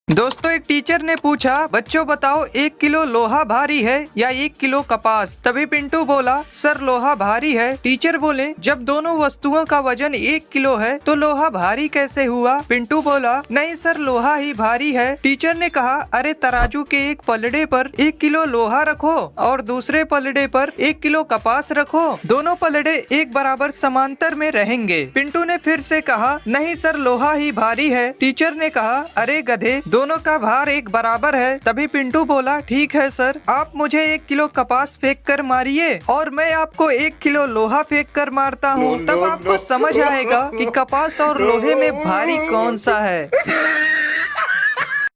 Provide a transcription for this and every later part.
दोस्तों एक टीचर ने पूछा, बच्चों बताओ 1 किलो लोहा भारी है या 1 किलो कपास। तभी पिंटू बोला, सर लोहा भारी है। टीचर बोले, जब दोनों वस्तुओं का वजन 1 किलो है तो लोहा भारी कैसे हुआ। पिंटू बोला, नहीं सर लोहा ही भारी है। टीचर ने कहा, अरे तराजू के एक पलड़े पर 1 किलो लोहा रखो और दूसरे पलड़े पर 1 किलो कपास रखो, दोनों पलड़े एक बराबर समांतर में रहेंगे। पिंटू ने फिर से कहा, नहीं सर लोहा ही भारी है। टीचर ने कहा, अरे गधे दोनों का भार एक बराबर है। तभी पिंटू बोला, ठीक है सर, आप मुझे 1 किलो कपास फेंक कर मारिए और मैं आपको 1 किलो लोहा फेंक कर मारता हूँ, तब आपको समझ आएगा कि कपास और लोहे में भारी कौन सा है।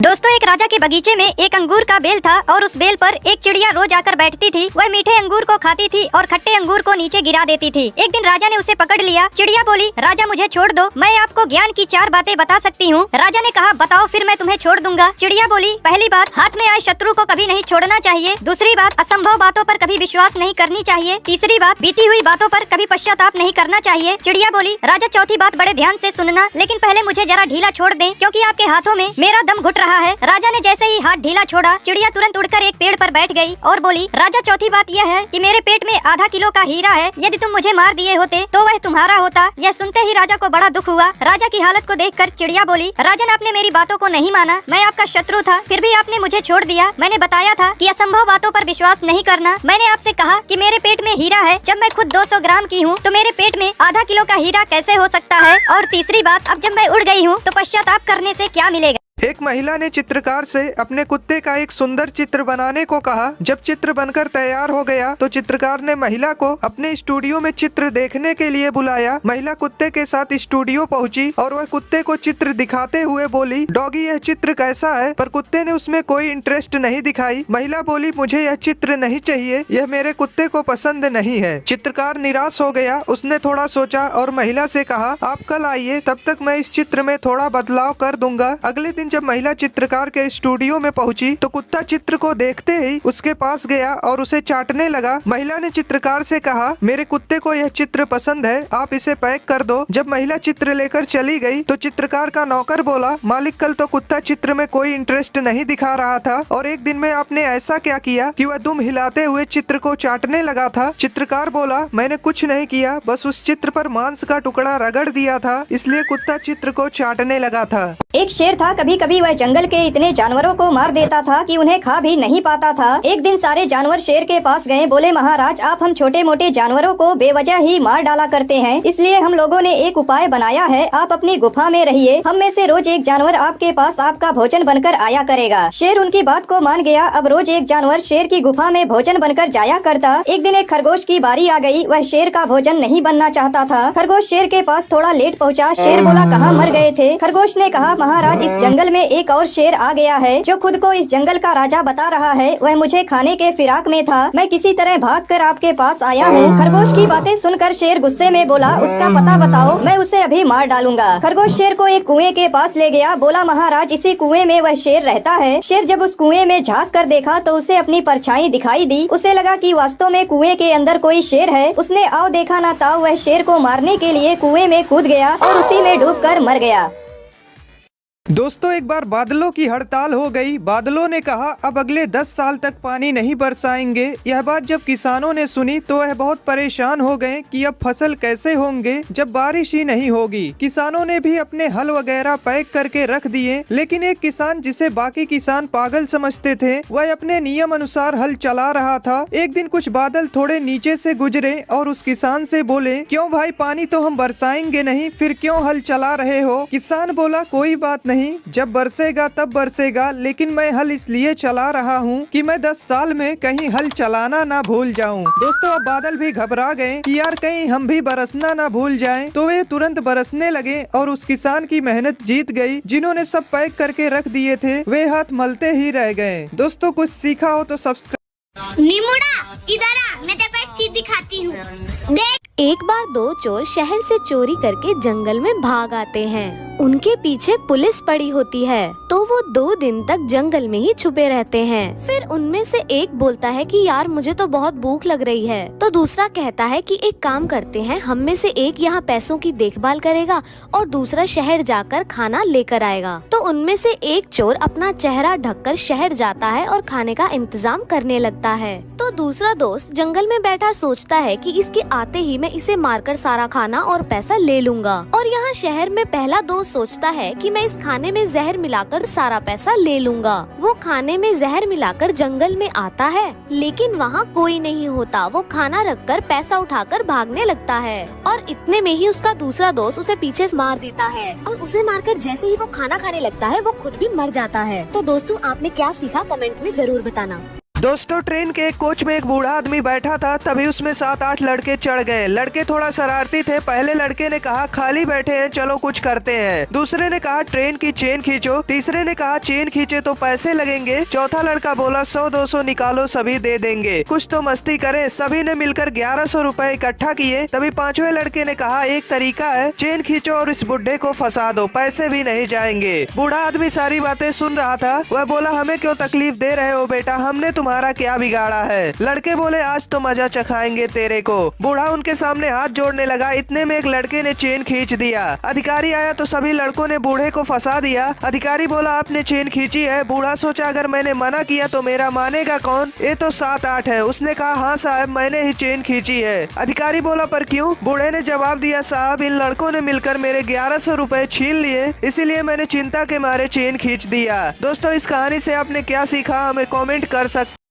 दोस्तों एक राजा के बगीचे में एक अंगूर का बेल था और उस बेल पर एक चिड़िया रोज आकर बैठती थी। वह मीठे अंगूर को खाती थी और खट्टे अंगूर को नीचे गिरा देती थी। एक दिन राजा ने उसे पकड़ लिया। चिड़िया बोली, राजा मुझे छोड़ दो, मैं आपको ज्ञान की 4 बातें बता सकती हूँ। राजा ने कहा, बताओ फिर मैं तुम्हें छोड़ दूंगा। चिड़िया बोली, पहली बात, हाथ में आए शत्रु को कभी नहीं छोड़ना चाहिए। दूसरी बात, असंभव बातों पर कभी विश्वास नहीं करनी चाहिए। तीसरी बात, बीती हुई बातों पर कभी पश्चाताप नहीं करना चाहिए। चिड़िया बोली, राजा चौथी बात बड़े ध्यान से सुनना, लेकिन पहले मुझे जरा ढीला छोड़ दें क्योंकि आपके हाथों में मेरा दम घुट रहा है। राजा ने जैसे ही हाथ ढीला छोड़ा, चिड़िया तुरंत उड़कर एक पेड़ पर बैठ गई और बोली, राजा चौथी बात यह है कि मेरे पेट में आधा किलो का हीरा है। यदि तुम मुझे मार दिए होते तो वह तुम्हारा होता। यह सुनते ही राजा को बड़ा दुख हुआ। राजा की हालत को देखकर चिड़िया बोली, राजन आपने मेरी बातों को नहीं माना, मैं आपका शत्रु था, फिर भी आपने मुझे छोड़ दिया। मैंने बताया था कि असंभव बातों पर विश्वास नहीं करना। मैंने आपसे कहा कि मेरे पेट में हीरा है। जब मैं खुद 200 ग्राम की हूँ तो मेरे पेट में आधा किलो का हीरा कैसे हो सकता है। और तीसरी बात, अब जब मैं उड़ गई हूँ तो पश्चाताप करने से क्या मिलेगा। एक महिला ने चित्रकार से अपने कुत्ते का एक सुंदर चित्र बनाने को कहा। जब चित्र बनकर तैयार हो गया तो चित्रकार ने महिला को अपने स्टूडियो में चित्र देखने के लिए बुलाया। महिला कुत्ते के साथ स्टूडियो पहुंची और वह कुत्ते को चित्र दिखाते हुए बोली, डॉगी यह चित्र कैसा है। पर कुत्ते ने उसमें कोई इंटरेस्ट नहीं दिखाई। महिला बोली, मुझे यह चित्र नहीं चाहिए, यह मेरे कुत्ते को पसंद नहीं है। चित्रकार निराश हो गया। उसने थोड़ा सोचा और महिला से कहा, आप कल आइए, तब तक मैं इस चित्र में थोड़ा बदलाव कर दूंगा। अगले दिन जब महिला चित्रकार के स्टूडियो में पहुंची तो कुत्ता चित्र को देखते ही उसके पास गया और उसे चाटने लगा। महिला ने चित्रकार से कहा, मेरे कुत्ते को यह चित्र पसंद है, आप इसे पैक कर दो। जब महिला चित्र लेकर चली गई तो चित्रकार का नौकर बोला, मालिक कल तो कुत्ता चित्र में कोई इंटरेस्ट नहीं दिखा रहा था और एक दिन में आपने ऐसा क्या किया कि वह दुम हिलाते हुए चित्र को चाटने लगा था। चित्रकार बोला, मैंने कुछ नहीं किया, बस उस चित्र पर मांस का टुकड़ा रगड़ दिया था, इसलिए कुत्ता चित्र को चाटने लगा था। एक शेर था, कभी कभी वह जंगल के इतने जानवरों को मार देता था कि उन्हें खा भी नहीं पाता था। एक दिन सारे जानवर शेर के पास गए। बोले, महाराज आप हम छोटे मोटे जानवरों को बेवजह ही मार डाला करते हैं, इसलिए हम लोगों ने एक उपाय बनाया है। आप अपनी गुफा में रहिए, हम में से रोज एक जानवर आपके पास आपका भोजन बनकर आया करेगा। शेर उनकी बात को मान गया। अब रोज एक जानवर शेर की गुफा में भोजन बनकर जाया करता। एक दिन एक खरगोश की बारी आ गई। वह शेर का भोजन नहीं बनना चाहता था। खरगोश शेर के पास थोड़ा लेट पहुँचा। शेर बोला, कहाँ मर गए थे। खरगोश ने कहा, महाराज इस जंगल में एक और शेर आ गया है जो खुद को इस जंगल का राजा बता रहा है। वह मुझे खाने के फिराक में था, मैं किसी तरह भागकर आपके पास आया हूँ। खरगोश की बातें सुनकर शेर गुस्से में बोला, उसका पता बताओ, मैं उसे अभी मार डालूंगा। खरगोश शेर को एक कुएं के पास ले गया। बोला, महाराज इसी कुएं में वह शेर रहता है। शेर जब उस कुएं में झांक कर देखा तो उसे अपनी परछाई दिखाई दी। उसे लगा कि वास्तव में कुएं के अंदर कोई शेर है। उसने आओ देखा ना ताओ वह शेर को मारने के लिए कुएं में कूद गया और उसी में डूबकर मर गया। दोस्तों एक बार बादलों की हड़ताल हो गई। बादलों ने कहा, अब अगले 10 साल तक पानी नहीं बरसाएंगे। यह बात जब किसानों ने सुनी तो वह बहुत परेशान हो गए कि अब फसल कैसे होंगे जब बारिश ही नहीं होगी। किसानों ने भी अपने हल वगैरह पैक करके रख दिए, लेकिन एक किसान जिसे बाकी किसान पागल समझते थे, वह अपने नियम अनुसार हल चला रहा था। एक दिन कुछ बादल थोड़े नीचे से गुजरे और उस किसान से बोले, क्यों भाई, पानी तो हम बरसाएंगे नहीं, फिर क्यों हल चला रहे हो। किसान बोला, कोई बात नहीं, जब बरसेगा तब बरसेगा, लेकिन मैं हल इसलिए चला रहा हूँ कि मैं 10 साल में कहीं हल चलाना ना भूल जाऊँ। दोस्तों अब बादल भी घबरा गए कि यार कहीं हम भी बरसना ना भूल जाएं, तो वे तुरंत बरसने लगे और उस किसान की मेहनत जीत गई। जिन्होंने सब पैक करके रख दिए थे वे हाथ मलते ही रह गए। दोस्तों कुछ सीखा हो तो सब्सक्राइब। निमुड़ा इधर आ, मैं तेरे को एक चीज दिखाती हूँ, देख। एक बार 2 चोर शहर से चोरी करके जंगल में भाग आते हैं। उनके पीछे पुलिस पड़ी होती है। तो वो 2 दिन तक जंगल में ही छुपे रहते हैं। फिर उनमें से एक बोलता है कि यार मुझे तो बहुत भूख लग रही है। तो दूसरा कहता है कि एक काम करते हैं, हम में से एक यहाँ पैसों की देखभाल करेगा और दूसरा शहर जाकर खाना लेकर आएगा। तो उनमें से एक चोर अपना चेहरा ढककर शहर जाता है और खाने का इंतजाम करने लगता है। तो दूसरा दोस्त जंगल में बैठा सोचता है कि इसके आते ही मैं इसे मारकर सारा खाना और पैसा ले लूंगा। और यहाँ शहर में पहला दोस्त सोचता है कि मैं इस खाने में जहर मिलाकर सारा पैसा ले लूंगा। वो खाने में जहर मिलाकर जंगल में आता है, लेकिन वहाँ कोई नहीं होता। वो खाना रखकर पैसा उठाकर भागने लगता है और इतने में ही उसका दूसरा दोस्त उसे पीछे से मार देता है और उसे मारकर जैसे ही वो खाना खाने लगता है वो खुद भी मर जाता है। तो दोस्तों आपने क्या सीखा कमेंट में जरूर बताना। दोस्तों ट्रेन के एक कोच में एक बूढ़ा आदमी बैठा था। तभी उसमें 7-8 लड़के चढ़ गए। लड़के थोड़ा शरारती थे। पहले लड़के ने कहा खाली बैठे हैं, चलो कुछ करते हैं। दूसरे ने कहा ट्रेन की चेन खींचो। तीसरे ने कहा चेन खींचे तो पैसे लगेंगे। चौथा लड़का बोला 100-200 निकालो, सभी दे देंगे, कुछ तो मस्ती करें। सभी ने मिलकर 1100 रुपए इकट्ठा किए। तभी 5वें लड़के ने कहा एक तरीका है, चेन खींचो और इस बुढ़े को फंसा दो, पैसे भी नहीं जाएंगे। बूढ़ा आदमी सारी बातें सुन रहा था। वह बोला हमें क्यों तकलीफ दे रहे हो बेटा, हमने तुम्हारा क्या बिगाड़ा है। लड़के बोले आज तो मजा चखाएंगे तेरे को। बूढ़ा उनके सामने हाथ जोड़ने लगा। इतने में एक लड़के ने चेन खींच दिया। अधिकारी आया तो सभी लड़कों ने बूढ़े को फंसा दिया। अधिकारी बोला आपने चेन खींची है। बूढ़ा सोचा अगर मैंने मना किया तो मेरा मानेगा कौन, ये तो 7-8 है। उसने कहा हाँ साहब मैंने ही चेन खींची है। अधिकारी बोला पर क्यों? बूढ़े ने जवाब दिया साहब इन लड़कों ने मिलकर मेरे 1100 रुपए छीन लिए, इसीलिए मैंने चिंता के मारे चेन खींच दिया। दोस्तों इस कहानी से आपने क्या सीखा हमें कमेंट कर सकते